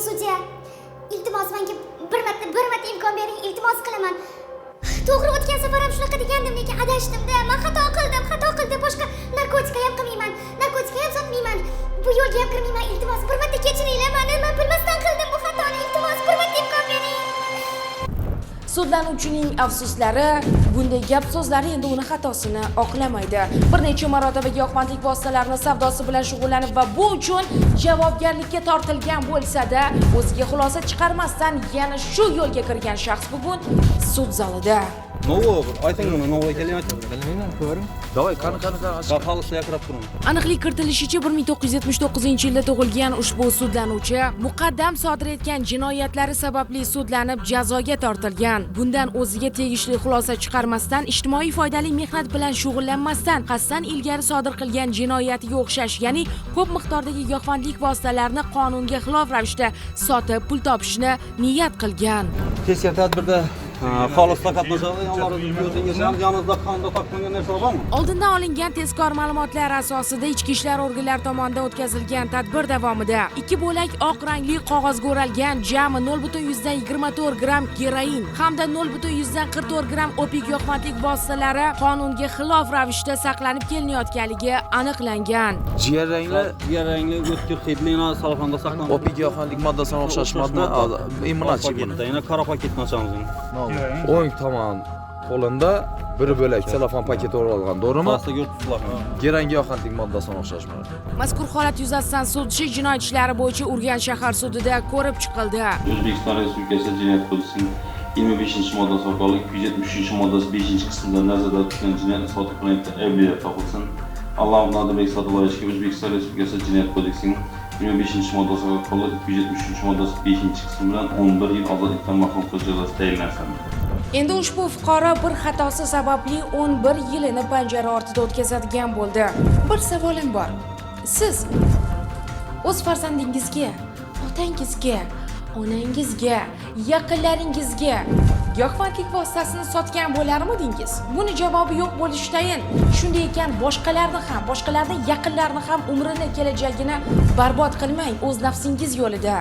sudya, iltimos menga bir marta imkon bering, iltimos qilaman. To'g'ri, o'tgan safar ham shunaqa degandim, lekin adashdim-da. Men xato qildim. Boshqa narkotika ham qilmayman, narkotika ham sotmayman. Bu yo'lga ham kirmayman. Iltimos, bir marta kechiringlar meni. Men bilmasdan qildim bu xatoni. Iltimos, bir marta imkon bering. Sudlanuvchining afsuslari, bunday gap so'zlari endi uni xatosini oqlamaydi. Bir necha marotaba giyohvandlik vositalarini savdosi bilan shug'ullanib va bu uchun javobgarlikka tortilgan bo'lsa-da, o'ziga xulosa chiqarmasdan yana shu yo'lga kirgan shaxs bugun sud zalida. Ayting buni, novoy kelyapti. Bilmayman, ko'ring. Davay, qani. Xolislar yaqirab turing. Aniqlik kiritilishicha 1979-yilda tug'ilgan ushbu sudlanuvchi muqaddam sodir etgan jinoyatlari sababli sudlanib jazoga tortilgan. Bundan o'ziga tegishli xulosa chiqarmasdan, ijtimoiy foydali mehnat bilan shug'ullanmasdan, qasddan ilgari sodir qilgan jinoyatiga o'xshash, ya'ni ko'p miqdordagi giyohvandlik vositalarini qonunga xilof ravishda sotib pul topishni niyat qilgan. Tezkor tadbirda xolislar qatnashadi. O'zingiz ham yoningizda qonda topmagan narsa bormi? Oldindan olingan tezkor ma'lumotlar asosida ichki ishlar organlari tomonidan o'tkazilgan tadbir davomida 2 bo'lak oq rangli qog'ozga o'ralgan jami 0,24 gramm geroin hamda 0,44 gramm opiy giyohvandlik vositalari qonunga xilof ravishda saqlanib kelinayotganligi aniqlangan. Jigar rangli o'tkir hidlina salxonda saqlanadi. opiy giyohvandlik moddasiga o'xshash modda immunachchi buni. Yana qora paketni ochamiz. O'ng tomon qo'linda bir bo'lak selofan paketi o'ralgan, to'g'rimi? Pastga yurtiblar. Geran giyohvandlik moddasiga o'xshash mana. Mazkur holat yuzasidan sud ishi jinoyat ishlari bo'yicha Urganch shahar sudida ko'rib chiqildi. O'zbekiston Respublikasi Jinoyat kodeksining 25-moddasi orqali 273-moddasi 5-qismida nazarda tutilgan jinoyat isboti qilinayotgan ayblar topilsin. Alloh Nodirbek Sa'dullayevga O'zbekiston Respublikasi Jinoyat kodeksining 25-moddasi orqali 273-moddasi 5-qismi bilan 11 yil ozodlikdan mahrum qilish jazosi tayinlansin. Endi ushbu fuqaro bir xatosi sababli 11 yilini panjara ortida o'tkazadigan bo'ldi. Bir savolim bor. Siz o'z farzandingizga, otangizga, onangizga, yaqinlaringizga giyohvandlik vositasini sotgan bo'larmidingiz? Buni javobi yo'q bo'lishi tayin. Shunday ekan, boshqalarning yaqinlarini ham umrini, kelajagini barbod qilmang o'z nafsingiz yo'lida.